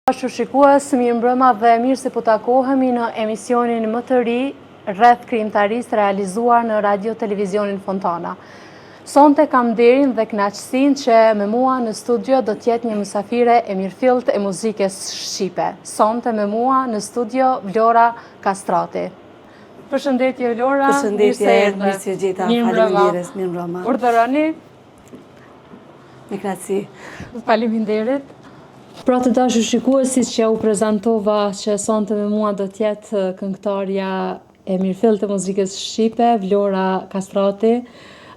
Dashur shikues, mirëmbrëma dhe mirë se po takohemi në emisionin më të ri rreth krijimtarisë realizuar në Radio Televizionin Fontana. Sonte kam nderin dhe kënaqësinë që me mua në studio do të jetë një mysafire e mirëfillt e muzikës shqipe. Sonte me mua në studio Vlora Kastrati. Përshëndetje Vlora. Përshëndetje, mirë se gjeta. Faleminderit, mirëmbrëma. Urdhëroni. Me kënaqësi. Faleminderit. Pra të dashur shikuesit që u prezantova që sonte me mua do të jetë këngëtarja e mirëfillt e muzikës shqipe, Vlora Kastrati.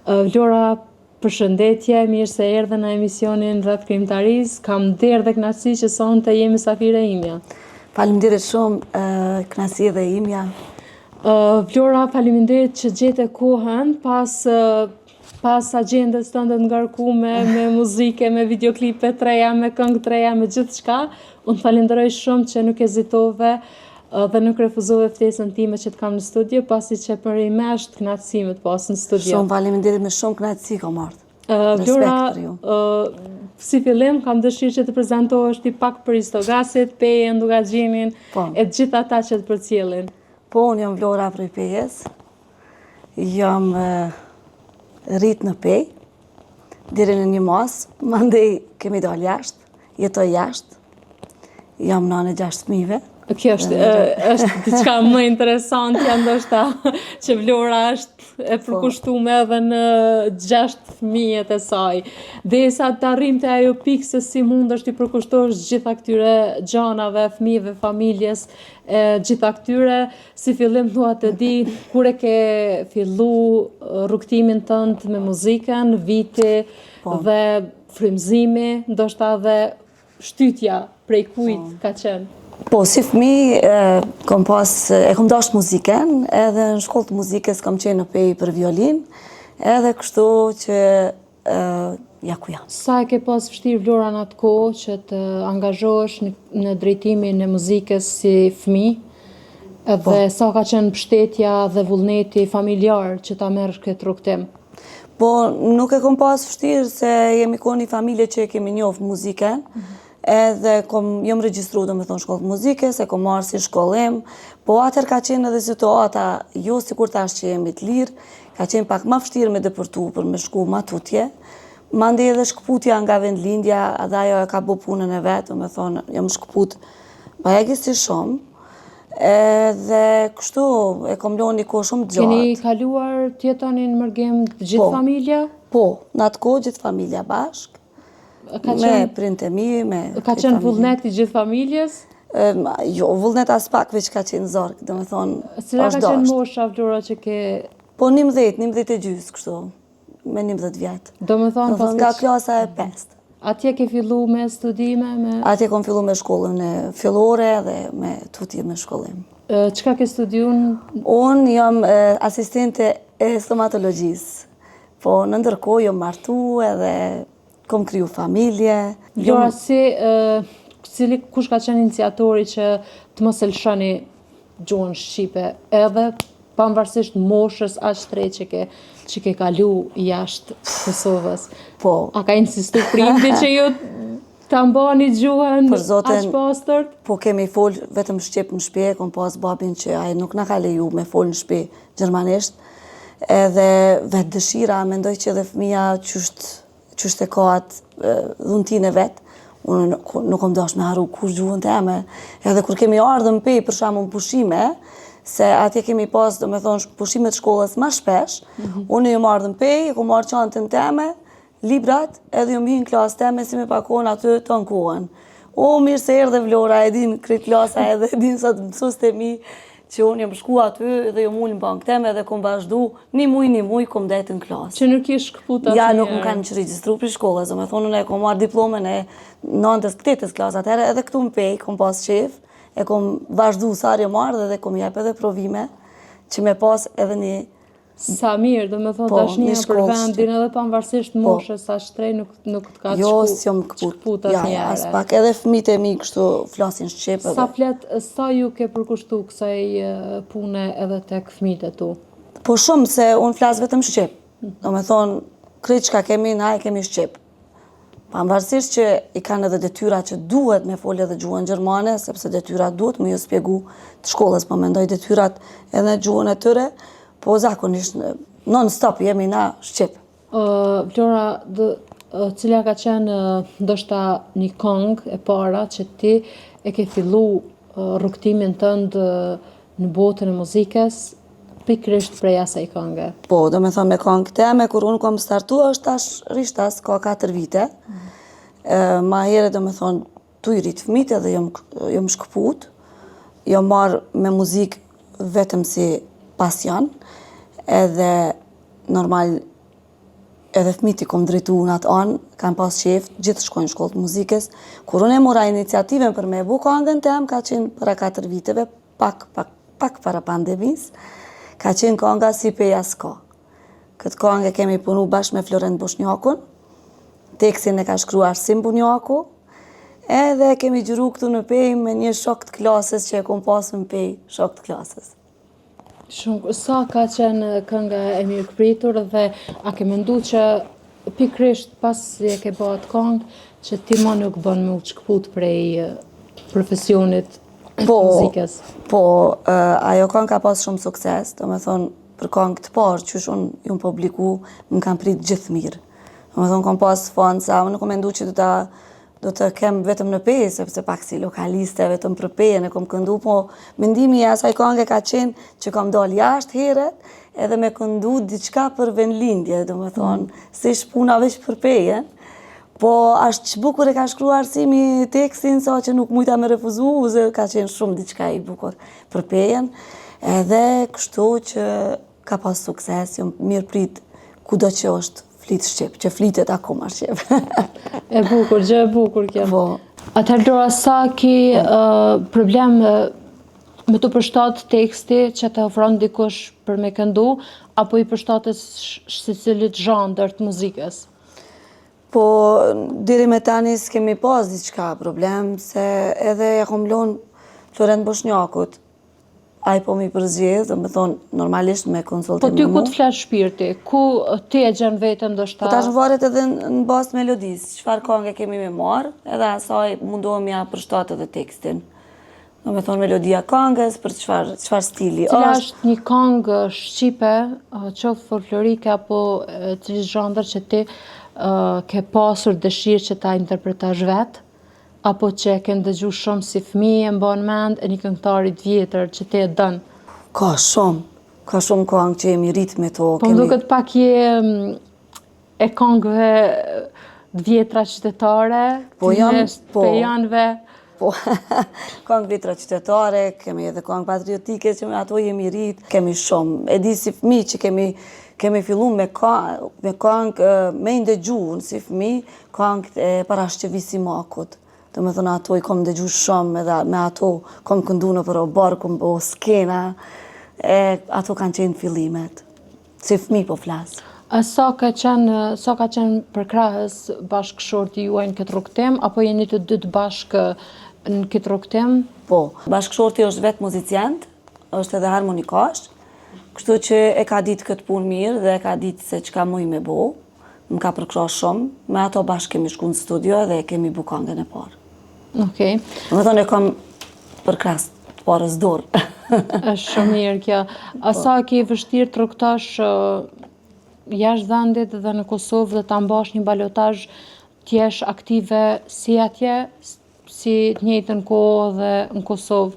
Vlora, përshëndetje, mirë se erdhe në emisionin rreth krijimtarisë. Kam nder dhe kënaqësi që sonte je mysafire imja. Faleminderit shumë, kënaqësi edhe imja. Vlora, faleminderit që gjete kohën pas agjendës tënde të ngarkume me muzike, me videoklipe të reja, me këngë të reja, me gjithë shka. Unë falenderoj shumë që nuk hezitove dhe nuk refuzove ftesën time që të kam në studio, pasi që për i mesht kënaqësime të pas në studio. Shumë faleminderit, me shumë kënaqësi kam ardhur. Vlora, Respekt për ju. si fillim kam dëshirë që të prezantohesh ti pak për Istogasit, Peje, Ndugaxhimin, e të gjithë ata që të përcjellin. Po, unë jam Vlora prej Pejes. Jam rrit në Pej, deri në një mas, mandej kemi dalë jashtë, jetoj jashtë, jam nane 6 fëmijëve. Kjo është diçka më interesante, ndoshta që Vlora është e përkushtuar edhe në 6 fëmijët e saj. Derisa të arrimte ajo pikë se si mundesh ti përkushtosh gjitha këtyre gjanave, fëmijëve, familjes, gjitha këtyre, si fillim thua të di, kur e ke fillu rrugtimin tënd me muzikën, viti dhe frymëzimi, ndoshta dhe shtytja prej kujt ka qenë? Po, si fëmijë, e kam dashur muzikën, edhe në shkollë të muzikës kam qenë në Pej për violin, edhe kështu që ja ku jam. Sa e ke pas vështirë Vlora në atë kohë që të angazhohesh në drejtimin e muzikës si fëmijë, edhe sa ka qenë mbështetja dhe vullneti familjar që ta merresh këtë rrugtim? Po, nuk e kam pas vështirë se jemi një familje që e kemi njohur muzikën. Edhe jam regjistru do me thonë shkollë të muzikës, e kom marrë si shkollim, po atër ka qenë edhe situata, jo si kur tash që jemi të lirë, ka qenë pak ma vështirë me dëpërtu për me shku ma tutje, mandi edhe shkëputja nga vendlindja, edhe ajo e ka bo punën e vetë, do me thonë, jam shkëput bajegisi shumë, edhe kështu e kom loni kohë shumë gjatë. Keni kaluar tjetonin mërgjem gjithë familja? Po, në atë kohë gjithë familja bashkë. Me prindë e mi, me... Ka qenë vullnet i gjithë familjes? Jo, vullnet as pak veç ka qenë zorg, do me thonë... Cila ka qenë mosha, Vlora, që ke... Po 11 e gjysë, kështu, me 11 vjetë. Do me thonë pas... Nga klasa e 5. Atje ke fillu me studime? Atje kom fillu me shkollën e fillore dhe me tutje me shkollim. Qka ke studiun? Unë jam asistente e stomatologjisë, po në ndërkohë jam martu edhe... kom kriju familje. Vlora, kush ka qenë iniciatori që të mos e lëshoni gjuhën shqipe, edhe pavarësisht moshës aq të re që ke kalu jashtë Kosovës? Po. A ka insistu prindi që ju ta mbani gjuhën aq pastërt? Po kemi fol vetëm shqip në shtëpi, kom pas babin që ai nuk na ka leju me fol në shtëpi gjermanisht, edhe vetë dëshira, mendoj që edhe fëmia qështë e ka atë dhuntin e vetë, unë nuk kom dash me haru kush gjuhën të eme, edhe kur kemi ardhën Pej për shamun pushime, se atje kemi pas, do me thonë, pushimet shkollës ma shpesh, unë jam ardhën Pej, kom marrë çantën teme, librat, edhe jam hinë klasë teme si me pakon aty të ankohen. O, mirë se erdhe Vlora, e din kretë klasa edhe, e din sa të mësus të mi, që unë jam shku aty dhe jam ullë në bank teme dhe kom vazhdu, një muj kom dejtë në klasë. Që nuk ish shkëput atë ja, nuk më kanë që regjistru për shkollës, do me thonë, e kom marrë diplomen e 9-8 klasë atëherë, edhe këtu në Pej, kom pas qef, e kom vazhdu sarje marrë dhe kom jep edhe provime, që me pas edhe një... Sa mirë, do me thonë dashnia për vendin edhe pavarësisht moshës sa shtrej nuk të ka shkëput atë njëre. As pak, edhe fëmijët e mi kështu flasin shqip. Sa ju ke përkushtu kësaj pune edhe tek fëmijët e tu? Po shumë, se unë flas vetëm shqip. Do me thonë, krejt çka kemi, na e kemi shqip. Pavarësisht që i kanë edhe detyra që duhet me folë edhe gjuhën gjermane, sepse detyrat duhet më ju spjegu të shkollës, po mendoj detyrat edhe gjuhën e tyre, po zakonisht non-stop jemi na shqip. Vlora, cila ka qenë ndoshta një këngë e para që ti e ke fillu rrugtimin tënd në botën e muzikës, pikërisht prej asaj kënge? Po, do me thonë me këngë teme, kur unë kom startu, është tash rishtas, ka 4 vite. Ma herë, do me thonë, tu i rritë fëmijët edhe jom shkëput, jom marrë me muzikë vetëm si pasion, edhe normal, edhe fëmijët i kom drejtu në atë anë, kam pas qef, gjithë shkojnë në shkollë të muzikës. Kur unë e mora iniciativen për me bu këngën tem, ka qenë para 4 viteve, pak para pandemisë, ka qenë kënga Si Peja s'ka. Këtë këngë kemi punu bashkë me Florent Boshnjakun, tekstin e ka shkruar Sim Bunjaku, edhe kemi gjuru këtu në Pej me një shok të klasës që e kom pasur në Pej, shok të klasës. Sa ka qenë kënga e mirë këpritur dhe a ke mendu që pikërisht pas e ke bëhet këngë që ti ma nuk bën me u shkëput prej profesionit muzikës? Po, ajo këngë ka pas shumë sukses, do me thonë për këngë të parë që unë ju më publiku, më kam prit gjithë mirë. Do me thonë kom pas fanë, sa unë nuk kom mendu që do të kem vetëm në Pejë, sepse pak si lokaliste vetëm për Pejën e kom këndu, po mendimi e asaj këngë ka qenë që kom dal jashtë herët, edhe me këndu diçka për vendlindje, do me thonë, si shpuna veç për Pejën, po ashtë që bukur e ka shkruar Simi tekstin, sa që nuk mujta me refuzu, ze ka qenë shumë diçka i bukur për Pejën, edhe kështu që ka pas sukses, jom mirë prit kudo që është flitë Shqip, që flitet akoma Shqip. E bukur, gjë e bukur kjo. Po. Atëherë Vlora, sa ki problem me të përshtat teksti që të ofron dikush për me këndu, apo i përshtatës si cilit zhandër të muzikës? Po, diri me tani s'kemi pas diçka problem, se edhe ja kom lonë Florent Boshnjakut. Ai po mi përzgjedh, do me thonë normalisht me konsultim Po ty me ku mu. të flesh shpirti? Ku ti e gjen vetëm ndoshta? Po tash varet edhe në bazë melodisë, çfarë këngë kemi me marë, edhe asaj mundohemi ja përshtat edhe tekstin. Do me thonë melodia këngës, për çfarë stili Cila është. është një këngë shqipe, qoftë folklorike apo cili zhandër që ti ke pasur dëshirë që ta interpretosh vetë, apo që ke ndëgju shumë si fëmijë e mban mend e një këngëtarit vjetër që ti e dën? Ka shumë këngë që jemi rritë me to. Po më duket pak je e këngëve të vjetra qytetare, pejanëve. Po, këngë vjetra qytetare, kemi edhe këngë patriotike që me ato jemi rritë, kemi shumë. E di si fëmijë që kemi fillu me këngë me ndëgjuën si fëmijë, këngë e Parashqevisimakut. Do me thënë ato i kom ndëgju shumë, edhe me ato kom këndu në për o barë, kom o skena, ato kanë qenë fillimet. Si fëmijë po flasë. Sa ka qenë për krahës bashkëshorti juaj në këtë rrugtim, apo jeni të dy të bashkë në këtë rrugtim? Po, bashkëshorti është vetë muzicient, është edhe harmonikash, kështu që e ka ditë këtë punë mirë dhe e ka ditë se që ka muj me bo, më ka përkra shumë, me ato bashkë kemi shku në studio dhe kemi bu këngën e parë. Okej. Më thonë e kam për krahës të parës dorë. Është shumë mirë kjo. A sa ke vështirë të rrugtosh jashtë vendit dhe në Kosovë dhe ta mbash një balotazh t'jesh aktive si atje, si të njëjtën kohë dhe në Kosovë?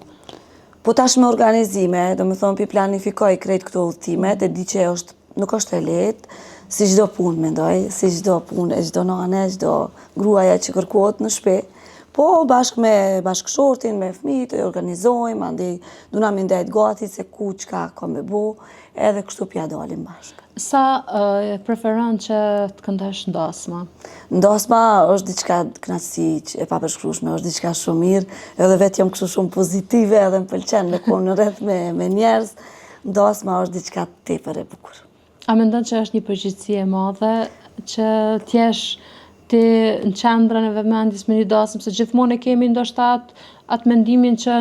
Po tash me organizime, do me thonë pi planifikoj krejt këto udhëtimet, e di që nuk është e lehtë, si çdo punë mendoj, si çdo punë e çdo nane, çdo gruaja që kërkohet në shtëpi. Po bashkë me bashkëshortin, me fëmijët, e organizojmë, andej duna mi ndajt gati se ku çka ka me bu, edhe kështu pja dalim bashkë. Sa preferon që të këndosh ndasma? Ndasma është diçka kënaqësi që e papërshkrueshme, është diçka shumë mirë, edhe vetë jam kështu shumë pozitive edhe më pëlqen me konë në rreth me njerëz. Ndasma është diçka tepër e bukur. A mendon që është një përgjegjësi e madhe që t'jesh ti në qendrën e vëmendjes me një dasëm, se gjithmonë e kemi ndoshta atë mendimin që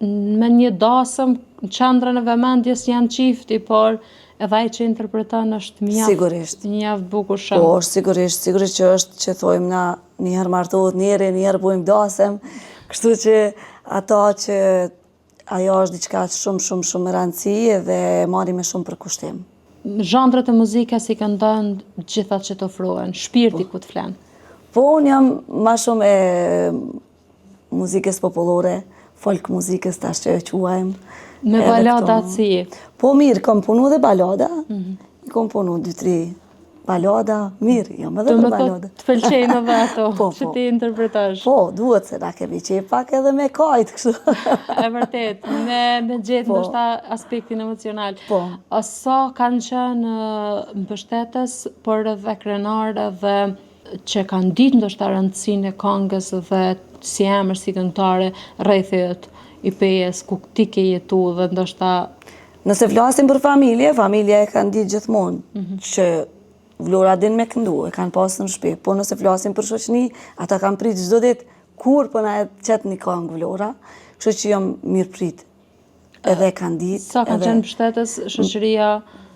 me një dasëm në qendrën e vëmendjes janë çifti, por edhe ai që interpreton është mjaft bukur shumë. Po, sigurisht që është që thojmë na njëherë martohet njëherë bojmë dasem, kështu që ata që ajo është diçka shumë e rëndësi dhe marrim me shumë për kushtim. Zhandrat e muzikës i këndon gjithat që të ofrohen, shpirti ku të flen. Po, unë jam ma shumë e muzikës popullore, folk muzikës tash që e quajmë. Me balada si? Po mirë, kam punu dhe balada, kam punu 2-3 balada, mirë, jam edhe për balada. Të pëlqejnë edhe ato, që ti interpretosh. Po, duhet se na kemi qef pak edhe me kajt, kështu. E vërtet, me gjetë ndoshta aspektin emocional. Po. Sa kanë qenë mbështetës, por edhe krenarë dhe që kanë ditë ndoshta rëndësinë e këngës dhe si emër si këngëtare rrethit i pejes ku ti ke jetu dhe ndoshta... Nëse flasim për familje e kanë ditë gjithmonë që Vlora din me këndu, e kanë pasë në shtëpi, po nëse flasim për shoqëni, ata kanë prit çdo ditë kur po na qet një këngë Vlora, kështu që jam mirë prit. Edhe kanë ditë. Sa kanë qenë mbështetës shoqëria?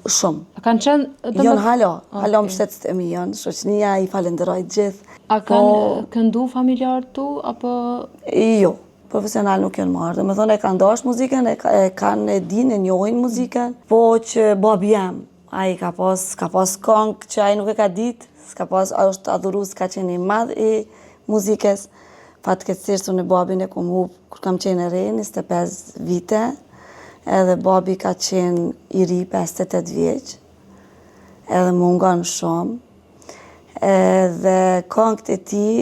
Shumë. Kanë qenë... Jon hala mbështetës e mi janë, shoqënia i falenderoj gjithë. A kanë këndu familjarë tu, apo... Jo, profesional nuk janë marrë. Me thonë e kanë dash muzikën, e dinë, e njohin muzikën, po që babi jam, ai ka pas këngë që ai nuk e ka ditë, është adhurus, ka qenë i madh i muzikës. Fatkeqësisht unë babin e kom hup kur kam qenë e re, 25 vite, edhe babi ka qenë i ri 58 vjeç, edhe më ngan shumë. Edhe këngët e tij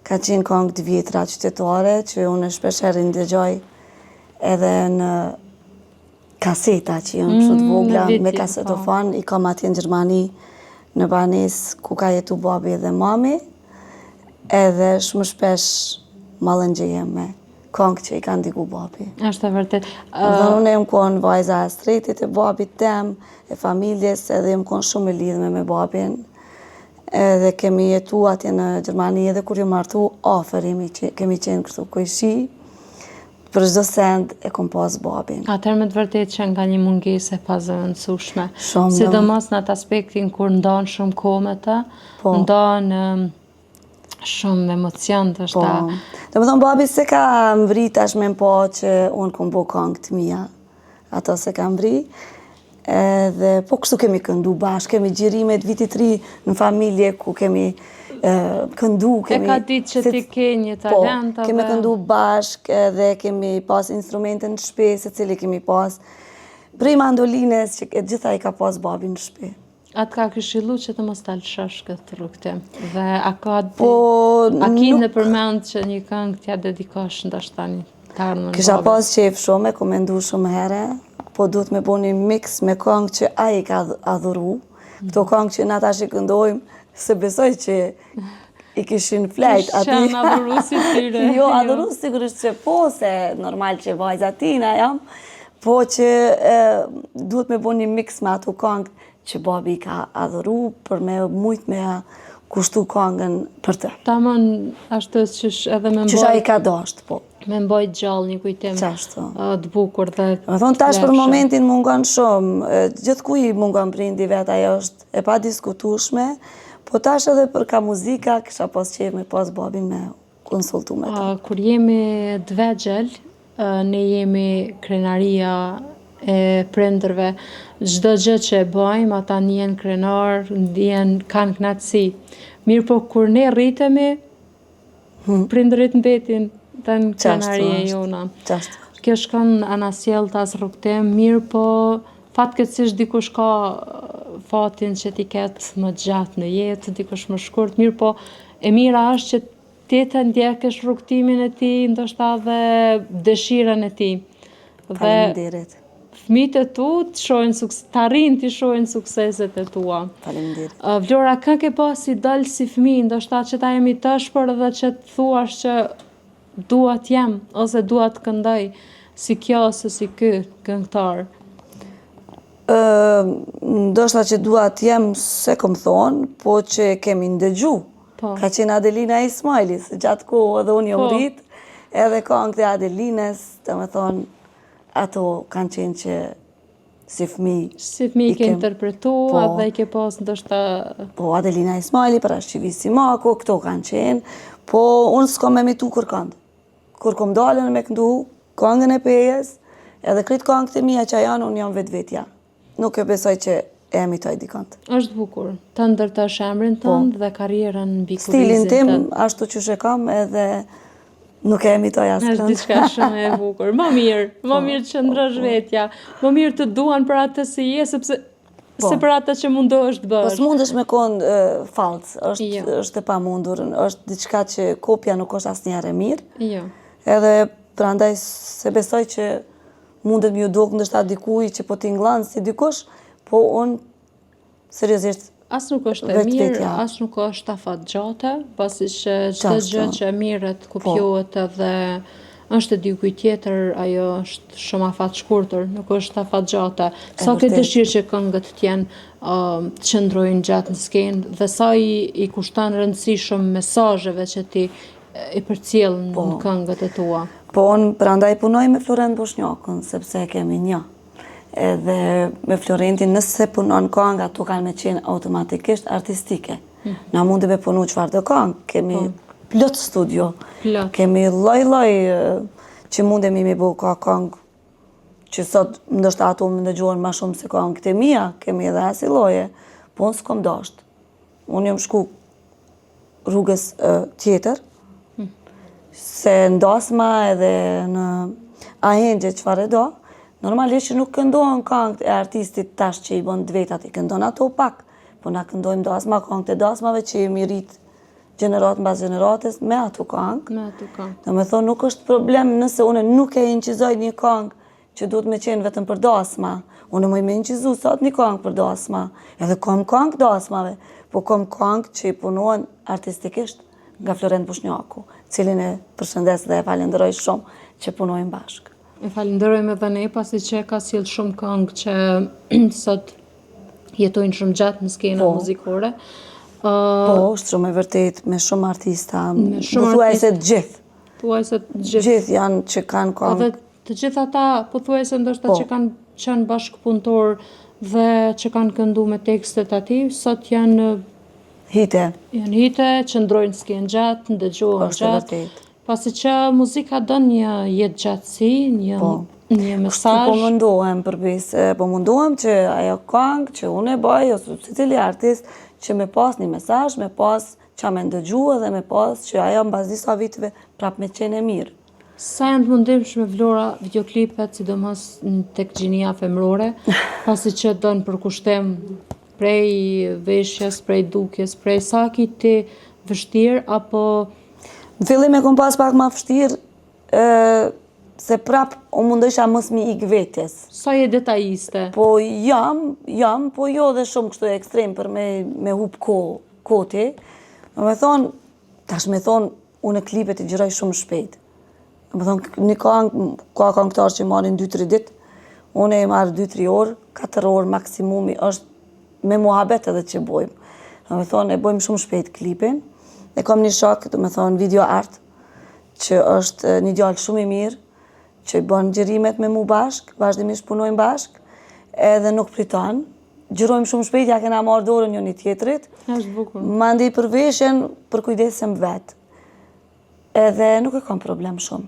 ka qenë këngë të vjetra qytetare, që unë shpeshherë ndëgjoj edhe në kaseta që janë kështu të vogla, me kasetofon, i kam atje në Gjermani, në banesë ku ka jetu babi dhe mami, edhe shumë shpesh mallëngjejem me këngë që i ka ndiku babi. Është e vërtet. Dhe unë jam konë vajza e stretit e babit tem, e familjes, edhe jam konë shumë e lidhme me babin. Edhe kemi jetu atje në Gjermani, edhe kur jam martu, afer kemi qenë kështu kujshi, për çdo send e kom pas babin. Atëherë me të vërtetë që nga një mungesë e pazëvendësueshme. Shumë. Sidomos në atë aspektin kur ndan shumë kohë me të, ndan shumë emocion të është. Domethënë babi se ka mbrit tash me pa që unë kom bo këngë të mia. Ato se ka mbri. Edhe po kështu kemi këndu bashkë, kemi xhirimet vitit 3 në familje ku kemi këndu, e ka ditë që ti ke një talent. Po, kemi këndu bashkë dhe kemi pas instrumente në shtëpi, secili kemi pas prej mandolines që gjitha i ka pas babin në shtëpi. Atë ka këshillu që të mos ta lëshosh këtë rrugë. Dhe a ki në përmend që një këngë t'ja dedikosh ndoshta një të ardhmen babit? Kisha pas qef shumë, e komendu shumë herë, po duhet me bo një mix me këngë që ai ka adhuru, këto këngë që na tash i këndojmë, se besoj që i kishin flejt ati. Shenë adhurusi tyre. Jo, adhurusi sigurisht që po, se normal që vajza tina jam, po që duhet me bo një mix me ato këngë që babi ka adhuru për me mujt me kushtu këngën për të. Tamam ashtu që edhe me mboj... Qësha i ka dasht, po. Me mboj gjallë një kujtim të bukur dhe... Me thonë tash për momentin mungon shumë, gjithë ku i mungon prindi vetë, ajo është e pa diskutushme, po tash edhe për ka muzika, kisha pas qef me pas babin me konsultu me ta. Kur jemi dvegjel, ne jemi krenaria e prindërve, çdo gjë që e bëjmë, ata njen krenar, kanë knatësi. Mirë po kur ne rritemi, prindërit mbetin të në krenaria jona. Kjo shkon anasjell tas rrugtim, mirë po fatkeqësisht dikush ka fatin që t'i ketë më gjatë në jetë, dikush më shkurt, mirë po e mira është që ti të ndjekësh rrugtimin e tij, ndoshta dhe dëshirën e tij. Faleminderit. Fëmijët e tu të arrijnë të shohin sukseset e tua. Faleminderit. Vlora, kë ke pas idol si fëmijë, ndoshta që ta jemi tash, por edhe që të thuash që dua të jem, ose dua të këndoj si kjo ose si ky këngëtar? Ndoshta që dua të jem se kom thonë, po që kemi ndëgju. Ka qenë Adelina Ismailis, gjatë kohë edhe unë jom rrit, edhe këngët e Adelines, të me thonë, ato kanë qenë që si fëmijë. Si fëmijë ke interpretua dhe i ke pas ndoshta... Po, Adelina Ismaili, Parashqivi Simako, këto kanë qenë, po unë s'kom me mitu kërkënd. Kur kom dalën me këndu këngën e pejes, edhe këtë këngët e mija që janë, unë jam vetja. Nuk e besoj që e emitoj dikant. Është bukur, të ndërtash emrin tënd dhe karrierën mbi kurrizin. Stilin tim, ashtu që kam edhe nuk e emitoj asë është diçka shumë e bukur. Më mirë të qëndrosh vetja, më mirë të duan për atë si je, sepse se për atë që mundohesh të bësh. Po s'mundesh me konë falcë, është e pamundur, është diçka që kopja nuk është asnjëherë e mirë. Jo. Edhe prandaj se besoj që mundet më ju duk ndoshta dikuj që po t'i ngllanë si dikush, po unë seriozisht as nuk është e mirë, as nuk është afatgjate, pasi që çdo gjë që mirët kopjohet edhe është e dikujt tjetër, ajo është shumë afat shkurtër, nuk është afatgjate. Sa ke dëshirë që këngët t'jenë të qëndrojnë gjatë në skenë dhe sa i kushton rëndësi shumë mesazheve që ti i përcjell në këngët e tua. Po unë prandaj punoj me Florent Boshnjakun, sepse kemi një. Edhe me Florentin nëse punon këngë, ato kanë me qenë automatikisht artistike. Na mundi me punu çfarë do këngë, kemi plot studio, kemi lloj që mundemi me bëu ka këngë, që sot ndoshta ato më ndëgjojnë ma shumë se këngët e mia, kemi edhe asaj lloje, po unë s'kom dasht. Unë jam shku rrugës tjetër, se ndasma edhe në ahengje çfarë do, normalisht që nuk këndohen këngët e artistit tash që i bën vetat, i këndon ato pak, po na këndojmë dasma, këngët e dasmave që jemi rrit gjenerat mbas gjeneratës me ato këngë. Me ato këngë. Do me thonë nuk është problem nëse unë nuk e inqizoj një këngë që duhet me qenë vetëm për dasma. Unë më me inqizu sot një këngë për dasma, edhe kom këngë dasmave, po kom këngë që i punohen artistikisht nga Florent Boshnjaku, cilin e përshëndes dhe e falenderoj shumë që punojnë bashkë. E falenderojmë edhe ne, pasi që ka sjell shumë këngë që sot jetojnë shumë gjatë në skena muzikore. Po, është shumë e vërtet, me shumë artista, pothuajse të gjithë. Pothuajse të gjithë. Gjithë janë që kanë këngë. Edhe të gjithë ata pothuajse ndoshta që kanë qenë bashkëpunëtor dhe që kanë këndu me tekstet atij, sot janë hite. Janë hite, qëndrojnë skenë gjatë, ndëgjohen gjatë. Pasi që muzika don një jetë gjatësi, një mesazh. Po mundohem përbis, po mundohem që ajo këngë që unë e bëj, ose secili artist, që me pas një mesazh, me pas që me ndëgju dhe me pas që ajo mbas disa viteve prap me qenë e mirë. Sa janë të mundimshme Vlora videoklipet, sidomos tek gjinia femrore, pasi që don përkushtim prej veshjes, prej dukjes, prej sa ki ti vështirë, apo... Në fillim e kom pas pak ma vështirë, se prap o mundësha mos mi ik vetjes. Sa je detajiste? Po jam, po jo dhe shumë kështu ekstrem për me hup koti. Me thonë, tash me thonë, unë e klipet i gjëroj shumë shpejt. Me thonë, një këngë, ka këngëtar që marrin 2-3 ditë, unë e marrë 2-3 orë, 4 orë maksimumi është me muhabet edhe që bojmë. Me thonë, e bojmë shumë shpejt klipin. E kom një shok, me thonë, video art, që është një djallë shumë i mirë, që i bën gjërimet me mu bashk, vazhdimisht punojmë bashk, edhe nuk priton. Gjërojmë shumë shpejt, ja kena marrë dorën një tjetrit. Është bukur. Mandej për veshjen, për kujdesem vetë. Edhe nuk e kam problem shumë.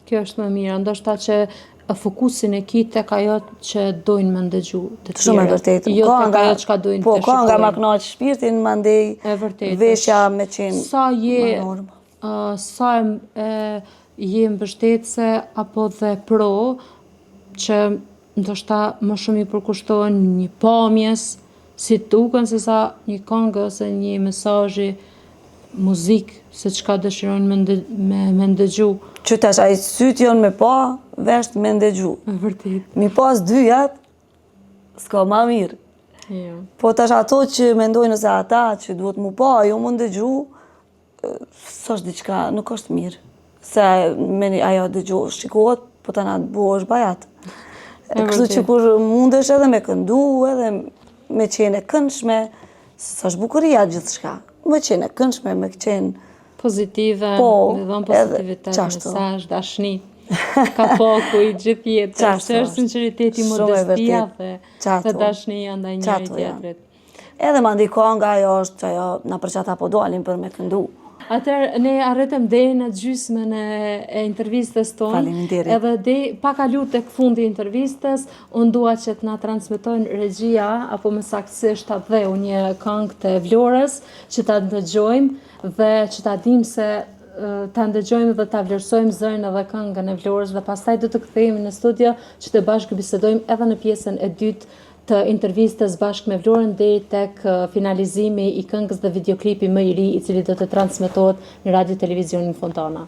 Kjo është më mirë, ndoshta që fokusin e ki tek ajo që dojnë me ndëgju të tjere. Shumë e vërtet. Jo tek ajo që ka dojnë të shikojnë. Po, ka nga ma knaqë shpirtin, mandej veshja me qenë Sa je mbështetëse apo dhe pro që ndoshta më shumë i përkushtohen një pamjes, si duken se sa një këngë ose një mesazhi muzikë, se çka dëshirojnë me ndëgju. Që tash ai syt jonë me pa, vesht me ndëgju. Vërtet. Mi pas dyjat, s'ka ma mirë. Jo. Po tash ato që mendojnë nëse ata që duhet mu pa, jo mu ndëgju, s'është diçka, nuk është mirë. Se ajo dëgju shikohet, po të nga të bu është bajat. Kështu që kur mundesh edhe me këndu, edhe me qene këndshme, s'është bukuria gjithë shka. Me qene këndshme, me qenë pozitive, me dhënë pozitivitet, mesazh, dashni. ka poku i gjithë jetës. Qartë Është sinqeriteti, modestia dhe dashnia ndaj njëri tjetrit. Edhe ma ndikon nga ajo është që ajo na përqata po dolim për me këndu. Atëherë, ne arritëm deri në gjysmën e intervistës tonë. Faleminderit. Edhe pa kalu tek fundi i intervistës, unë dua që të na transmetojnë regjia, apo më saktësisht ta dheu një këngë të Vlorës, që ta ndëgjojmë dhe që ta dimë se ta ndëgjojmë dhe ta vlerësojmë zërin edhe këngën e Vlorës dhe pastaj do të kthehemi në studio që të bashkë bisedojmë edhe në pjesën e dytë të intervistës bashkë me Vlorën deri tek finalizimi i këngës dhe videoklipi më i ri i cili do të transmetohet në Radio Televizionin Fontana.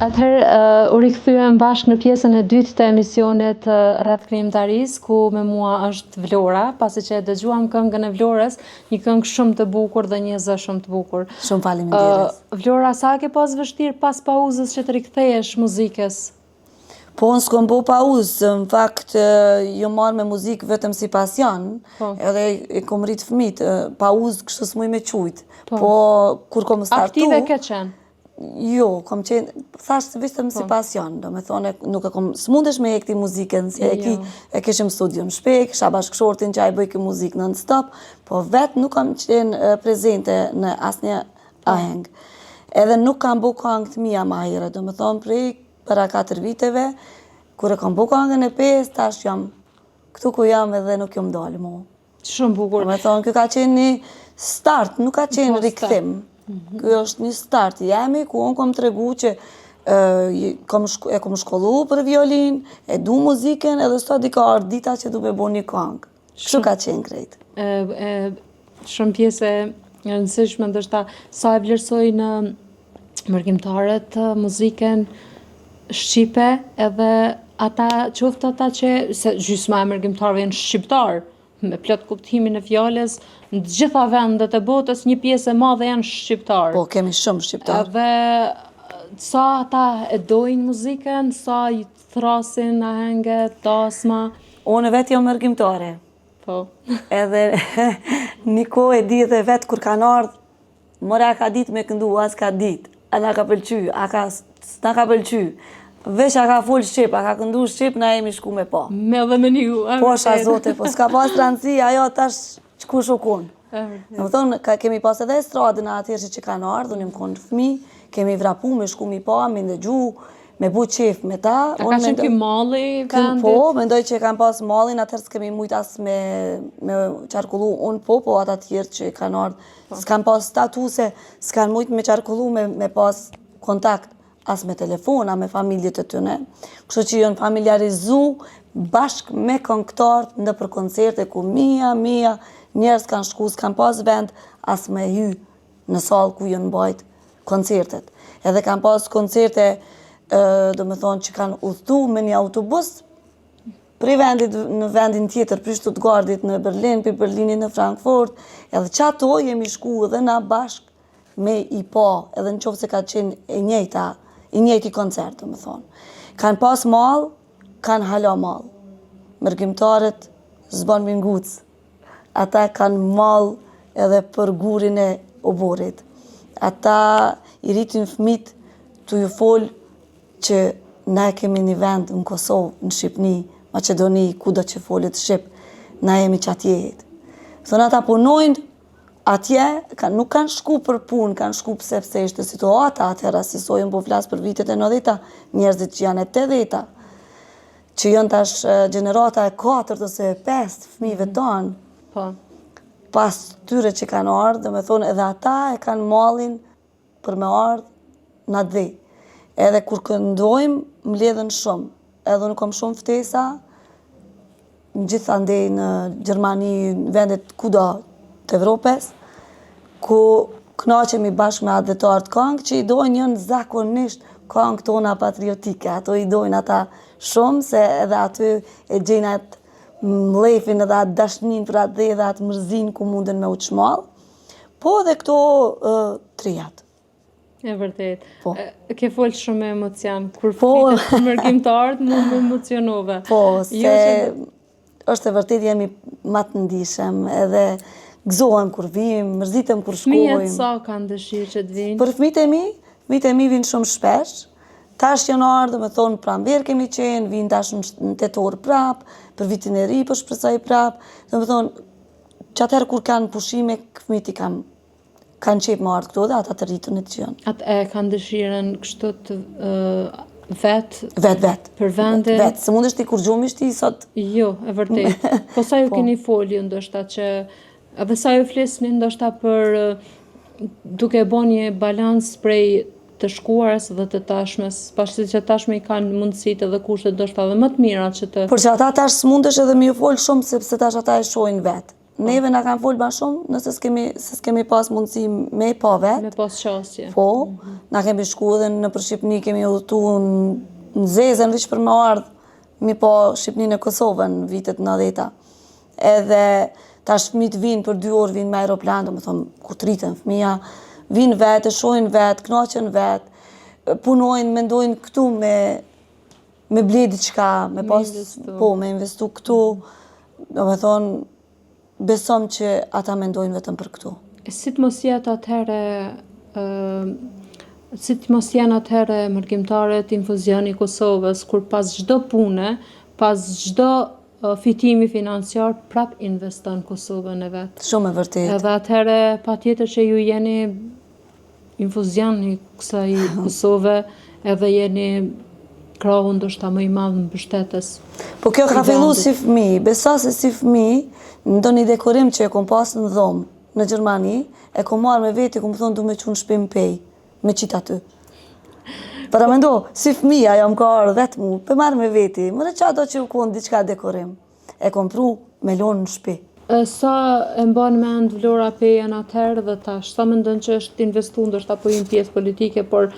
Atëherë u rikthyem bashkë në pjesën e dytë të emisionit rreth krijimtarisë, ku me mua është Vlora, pasi që e dëgjuam këngën e Vlorës, një këngë shumë të bukur dhe një zë shumë të bukur. Shumë faleminderit. Vlora, sa ke pas vështirë pas pauzës që të rikthehesh muzikës? Po, unë s'kom bo pauzë, në fakt, jo marrë me muzikë vetëm si pasion, edhe e kom rritë fëmit, pauzë kështë s'muj me qujtë. Po, kur kom startu... Aktive ke qenë? Jo, kom qenë, thashtë vetëm si pasion, do me thone, nuk e kom, s'mundesh me e këti muzikën, se e kishim studion shpe, kisha bashkëshortin që a i bëjke muzikë non-stop, po vetë nuk kom qenë prezente në asnjë aheng. Edhe nuk kam bu këngë të mia ma herë, do më thonë prej para 4 viteve, kur e kam bu këngën e 5, tash jam këtu ku jam edhe nuk jam dalë mu. Shumë bukur. Do më thonë, kjo ka qenë një start, nuk ka qenë rikthim. Kjo është një start. Jemi ku unë kom tregu që e kom shkollu për violin, e du muzikën, edhe sot i ka ardhur dita që du me bu një këngë. Kështu ka qenë krejt. Shumë pjesë e rëndësishme ndoshta sa e vlerësojnë mërgimtarët muzikën shqipe edhe ata qoftë ata që se gjysma e mërgimtarëve janë shqiptar me plot kuptimin e fjalës në të gjitha vendet e botës një pjesë e madhe janë shqiptar. Po kemi shumë shqiptar. Edhe sa ata e dojnë muzikën, sa i thrasin ahenge, tasma. Unë vetë jam mërgimtare. Po. Edhe një kohë e di edhe vetë kur kanë ardhë, mora ka ditë me këndu, as ka ditë, a na ka pëlqy, s'na ka pëlqy. Veç a ka full shqip, a ka këndu shqip, na jemi shku me pa. Me dhe me një. Po sha zote, po s'ka pas rëndësi, ajo tash qku shukun. Në më thonë, kemi pas edhe estradën atërë që kanë ardhë, unë jam konë fëmi, kemi vrapu me shku mi pa, me ndëgju, me bu qef me ta. A ka qenë ky malli vendit? Po, mendoj që kam pas mallin, atëherë s'kemi mujt as me qarkullu, unë po ata tjerë që kanë ardhë, s'kan pas statuse, s'kan mujt me qarkullu, me pas kontakt, as me telefona, me familjet e tyne. Kështu që janë familiarizu bashk me këngëtarët në për koncerte ku mija njerëz kanë shku, s'kan pas vend as me hy në sallë ku janë bajt koncertet. Edhe kanë pas koncerte, do me thonë që kanë udhëtu me një autobus prej vendit në vendin tjetër, për Stuttgartit në Berlin, për Berlinit në Frankfurt, edhe që ato jemi shku edhe na bashk me i pa, edhe në qofë se ka qenë i njëjti koncert, do me thonë. Kanë pas mall, kanë hala mall. Mërgimtarët zban minguc. Ata kanë mall edhe për gurin e oborit. Ata i rritin fëmit të ju folë që na e kemi një vend në Kosovë, në Shqipni, Macedoni, kudo që folit Shqip, na jemi që atje jetë. Thonë ata punojnë atje, nuk kanë shku për punë, kanë shku pse ishte situata atëherë, si sojën po flasë për vitet e 90-ta, njerëzit që janë e 80-ta, që janë tash gjenerata e 4 ose 5 fëmijëve tonë. Po. Pas tyre që kanë ardhë, dhe me thonë edhe ata e kanë mallin për me ardhë në dhe. Edhe kur këndojmë, mbledhen shumë. Edhe unë kom shumë ftesa, në gjithandej në Gjermani, në vendet kudo të Evropës, ku knaqemi bashkë me adhetarët këngë, që i dojnë janë zakonisht këngë tona patriotike. Ato i dojnë ata shumë, se edhe aty e gjenë atë mlefin edhe atë dashnin për atë dhe edhe atë mërzin ku munden me uçmall. Po dhe këto trijat. E vërtet. Po. Ke folë shumë me emocion. Kur flitet për mërgimtarët, mu më emocionove. Po, se është e vërtet jemi ma të ndishëm, edhe gëzohem kur vim, mërzitem kur shkojmë. Fëmijët sa kanë dëshirë që të vinë? Për fëmijët e mi vinë shumë shpesh. Tash janë ardhur, me thonë, pranverë kemi qenë, vinë tash në tetor prap, për vitin e ri, për shpresoj prap. Do me thonë, që atëherë kur kanë pushime, fëmijët i kanë qep më ardhë këto dhe ata të rritën e të gjënë. Atë e kanë dëshirën kështu të vetë? Vetë. Për vendin? Vetë, se mund është i kur gjumisht i sot. Jo, e vërtet. Po sa ju keni folju ndoshta që, edhe sa ju flisni ndoshta për duke bo një balans prej të shkuarës dhe të tashmes, pashtë që tashme i kanë mundësit edhe kushtet ndoshta dhe më të mira që të... Por që ata tash s'mundesh edhe mi u folë shumë, sepse tash ata e shojnë vetë. Neve na kanë folë ma shumë, nëse s'kemi pas mundësi me pa vetë. Me pas qasje. Po, na kemi shku edhe në për Shqipni, kemi udhëtu në Zezën, vish për me ardhë, mi pa Shqipnin e Kosovën në vitet 90-ta. Edhe tash fëmijët vinë për 2 orë, vinë me aeroplan, do me thonë, ku të rritën fëmija, vinë vetë, shojnë vetë, knaqen vetë, punojnë, mendojnë këtu me bledi qka, me pas, po, me investu këtu, do me thonë, besom që ata mendojnë vetëm për këtu. Si të mos jetë atëherë mërgimtarët infuzioni Kosovës, kur pas çdo pune, pas çdo fitimi financiar, prap investon Kosovën e vetë. Shumë e vërtet. Edhe atëherë pa tjetër që ju infuzion i kësaj Kosove edhe jeni krahu ndoshta më i madh mbështetës. Po kjo ka fillu si fëmijë, besa se si fëmijë, në ndonjë dekorim që e kom pas në dhomë në Gjermani, e kom marrë me veti, kom thonë du me qunë shpi më pej, me qitë aty. Para mendo, si fëmija jam ka arë vetë mu, pe marrë me veti, më në qato që u konë diçka dekorim. E kom pru me lonë në shpi. Sa e mban mend Vlora Pejan atëherë dhe tash, sa mendon që është investu ndoshta apo një pjesë politike, por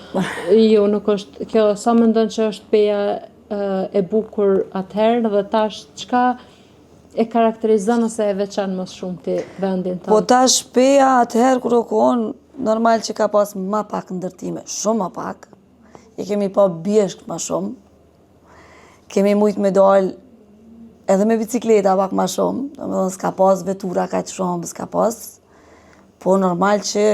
jo nuk është kjo, sa mendon që është Peja e bukur atëherë dhe tash çka e karakterizon ose e veçan më shumë ti vendin tonë? Po tash Peja atëherë kur u konë, normal që ka pas ma pak ndërtime, shumë ma pak. I kemi pa bjeshk ma shumë. Kemi mujt me dalë edhe me bicikleta pak ma shumë, domethënë s'ka pas vetura kaq shumë, s'ka pas. Po normal që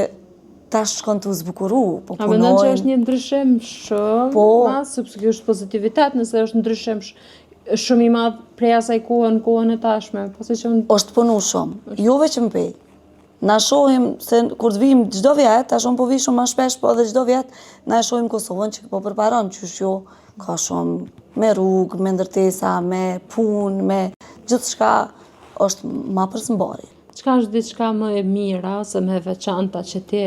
tash shkon të zbukuru, po punojnë. A mendon që është një ndryshim shumë madh, sepse kjo është pozitivitet, nëse është ndryshim shumë i madh prej asaj kohën, kohën e tashme, pasi që është punu shumë, jo veç më pej. Na shohim se kur të vijmë çdo vjet, tash po vi shumë më shpesh, po edhe çdo vjet na e shohim Kosovën që po përparon qysh jo, ka shumë me rrugë, me ndërtesa, me punë, me gjithçka është ma përsëmbari. Çka është diçka më e mira ose më e veçanta që ti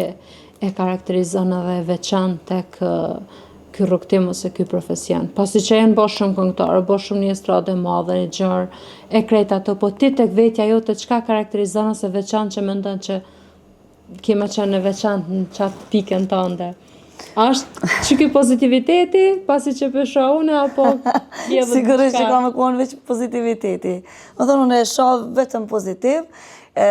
e karakterizon edhe e veçantë tek ky rrugtim ose ky profesion? Pasi që janë bosh shumë këngëtarë, bosh shumë një estradë e madhe, e gjerë, e krejt ato, po ti tek vetja jote çka karakterizon ose veçantë që mendon që kema qenë e veçantë në qatë pikën tënde? Është që ky pozitiviteti, pasi që pësha une, apo tjevët Sigurisht që ka me konë veç pozitiviteti. Më thonë, unë e shoh vetëm pozitiv,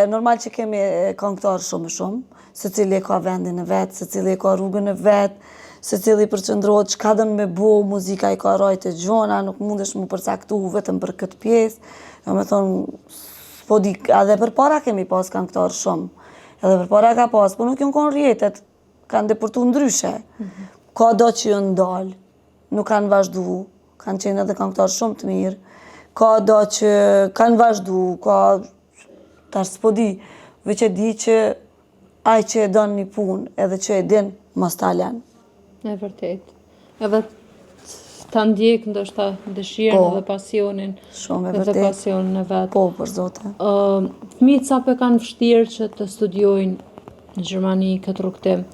normal që kemi këngëtarë shumë, se cili e ka vendin e vetë, se cili e ka rrugën e vetë, se cili përqëndrohet çka dën me bo, muzika i ka rajtë e gjona, nuk mundesh mu përcaktu vetëm për këtë pjesë. Me thonë, po di, edhe për para kemi pas këngëtarë shumë, edhe për para ka pas, po nuk jënë konë rjetet, kanë deportu ndryshe. Ka do që jënë ndalë, nuk kanë vazhdu, kanë qenë edhe këngëtarë shumë të mirë, ka do që kanë vazhdu, ka tash s'po di, veç e di që ai që e don një punë edhe që e din, mos ta lën. E vërtet. Edhe ta ndjek ndoshta dëshirën edhe pasionin. Shumë e edhe vërtet. pasionin e vet. Po, për zote. Fëmijët sa po kanë vështirë që të studiojnë në Gjermani këtë rrugtim?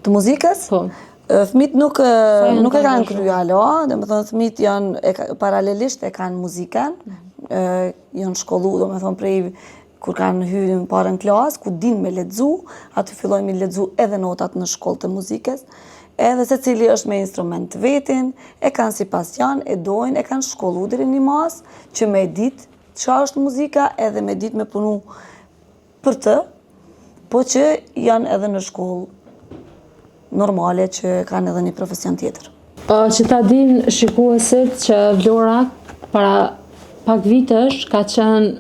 Të muzikës? Po. Fëmijët nuk e kanë angazhuar? kryer alo, domethënë fëmijët janë paralelisht e kanë muzikën, janë shkollu, domethënë prej kur kanë hyrë në parën klasë, ku din me lexu, aty fillojnë me lexu edhe notat në shkollë të muzikës. Edhe se cili është me instrument të vetin, e kanë si pasion, e dojnë, e kanë shkollu deri një mas, që me ditë çka është muzika, edhe me ditë me punu për të, po që janë edhe në shkollë normale që kanë edhe një profesion tjetër. Që ta din shikuesit që Vlora para pak vitesh ka qenë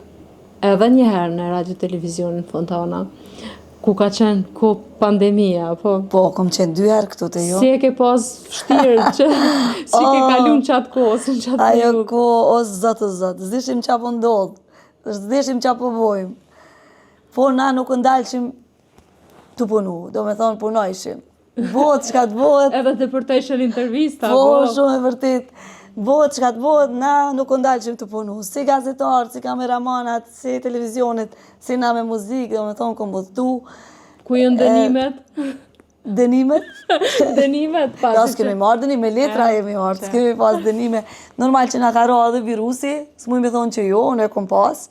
edhe një herë në radio televizionin Fontana, ku ka qenë ku pandemia, po. Po, kom qenë 2 herë këtu të jo. Si e ke pas vështirë që si ke kalu në qatë kohës, në qatë Ajo periudhë? ko, o zotë, zdishim qa po ndodhë, zdishim qa po bojmë. Po na nuk ndalëshim të punu, do me thonë punojshim. Bëhet çka të bëhet. Edhe të përtejshën intervista, Po, shumë e vërtet. Bëhet çka të bëhet, na nuk ndalëshim të punu. Si gazetarë, si kameramanat, si televizionit, si na me muzikë, do me thonë kom bëthtu. Ku jënë dënimet? Dënimet? Dënimet, Ja, s'kemi marrë dënime, letra jemi marrë, s'kemi pas dënime. Normal që na ka ra edhe virusi, s'muj me thonë që jo, unë e kom pas.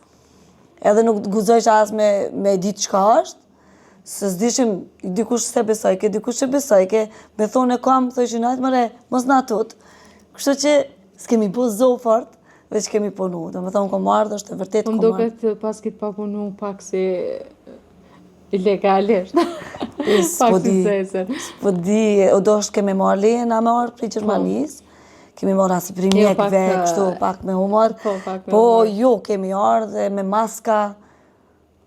Edhe nuk guzojsh as me ditë çka është. Se s'dishim, dikush se besojke, dikush se besojke, me thonë e kam, thëshin ajtë mëre, mos na tut. Kështu që s'kemi po zo fort, veç kemi punu. Do me thonë kom marrë, është e vërtet kom Më marrë. duket pas këtë pa punu pak si ilegalisht. Pak si zezër. S'po di, o do është kemi marrë leje, na me marrë prej Gjermanisë. Kemi marrë asë për mjekve, kështu pak me humor. Po, pak me Po, humor. jo, kemi ardhe me maska,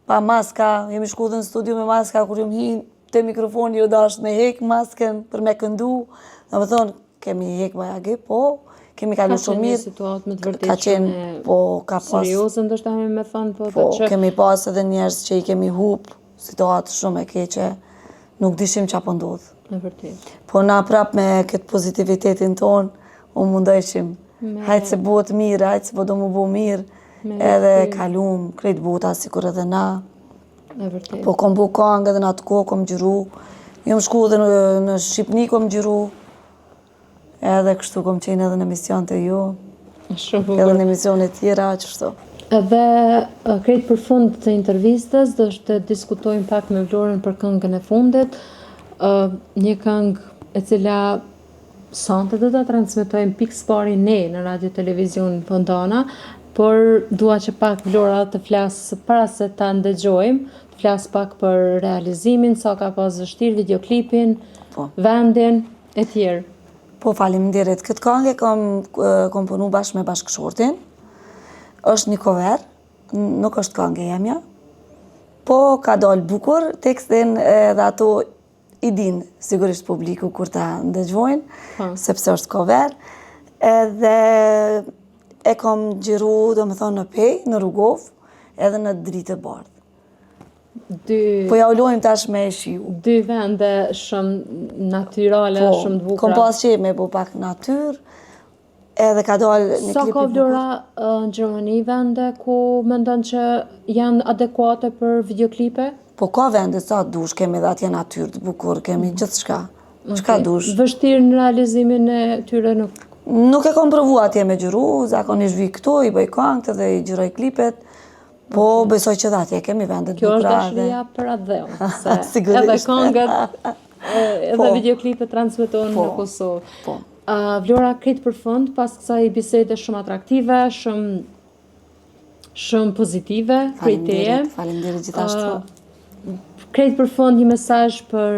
pa maska, jemi shku dhe në studio me maska, kur jemi hi të mikrofoni, jo dash me hek masken për me këndu. Dhe me thonë, kemi hek bajagi, po, kemi kalu shumë Ka qenë një mirë. situatë me të Ka vërtet qenë, shumë po, ka pas, serioze, ndoshta me thonë, po, po, që kemi pas edhe njerës që i kemi hup, situatë shumë e keqe, nuk dishim qa po ndodhë. E vërtet. Po na prap me këtë pozitivitetin tonë, unë mundojshim. Hajtë se bëhet mirë, hajtë se po do mu bo mirë, edhe kalum krejt bota, si kur edhe na. E vërtet. Po kom bu kangë edhe në atë kohë kom gjyru. Jom shku edhe në Shqipni kom gjyru. Edhe kështu kom qenë edhe në emision të ju. Shumë Edhe në emisionet tjera, qështu. Edhe krejt për fund të intervistës, do të diskutojmë pak me Vlorën për këngën e fundit. Një këngë e cila sonte do ta transmetojmë pikë pari ne në Radio Televizion Fontana, por dua që pak Vlora të flasë para se ta ndëgjojmë, të flasë pak për realizimin, sa ka pas vështirë, videoklipin, vendin e tjerë. Po, faleminderit. Këtë këngë kom punu bashkë me bashkëshortin. Është një cover, nuk është këngë jemja. Po, ka dalë bukur, tekstin edhe ato i din, sigurisht publiku kur ta ndëgjojnë, sepse është cover. Edhe e kom gjiru, do me thonë, në Pej, në Rugov, edhe në Dritë Bardhë. Po ja ulojmë tash me shiu. Dy vende shumë natyrale, shumë të bukura. Kom pas që me bo pak natyrë, edhe ka dalë një klip i bukur. Sa ka Vlora në Gjermani vende ku mendon që janë adekuate për videoklipe? Po ka vende sa dush, kemi dhe atje natyrë të bukur, kemi gjithë shka. Shka dush. Vështirë në realizimin e tyre nuk? Nuk e kom provu atje me gjyru, zakonisht vi këtu, i bëj kangët dhe i gjyroj klipet. Po, besoj që dhe atje kemi vendet Kjo bukra. është dashria për atë dheu, se Sigurisht. edhe këngët, edhe videoklipet transmetohen në Kosovë. Vlora, këtë për fund, pas kësaj bisede shumë atraktive, shumë pozitive, krejteje. Faleminderit gjithashtu. Këtë për fund një mesazh për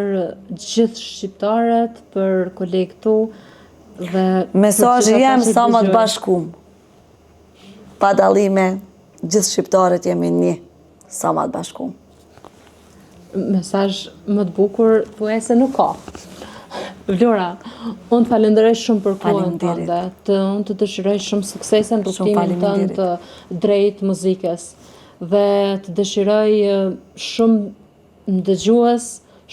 gjithë shqiptarët, për kolegë tu, dhe... Mesazhi jem sa më të bashkum. Pa dallime, gjithë shqiptarët jemi një, sa më të bashkum. Mesazh më të bukur, thuajse nuk ka. Vlora, unë të falenderoj shumë për kohën tënde, unë të dëshiroj shumë suksese në rrugtimin tënd të drejt muzikës, dhe të dëshiroj shumë ndëgjues,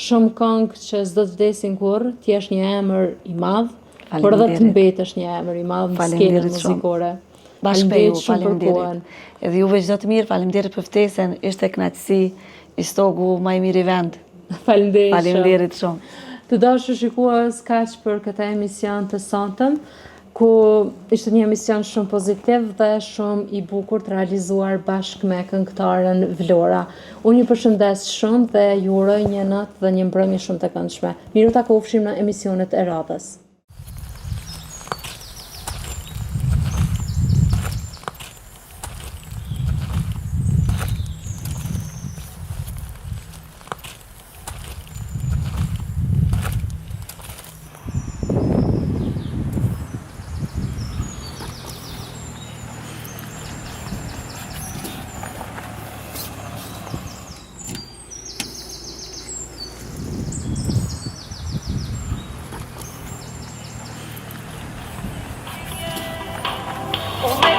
shumë këngë që s'do të vdesin kurrë, ti jesh një emër i madh, por edhe të mbetesh një emër i madh në skenën muzikore. Faleminderit shumë për kohën. Edhe juve çdo të mirë, faleminderit për ftesën, ishte kënaqësi, i stogu më i miri vend. Faleminderit shumë. Të dashur shikues, kaq për këtë emision të sonte, ku ishte një emision shumë pozitiv dhe shumë i bukur të realizuar bashkë me këngëtaren Vlora. Unë ju përshëndes shumë dhe ju uroj një natë dhe një mbrëmje shumë të këndshme. Miru takofshim në emisionet e radhës. Oh,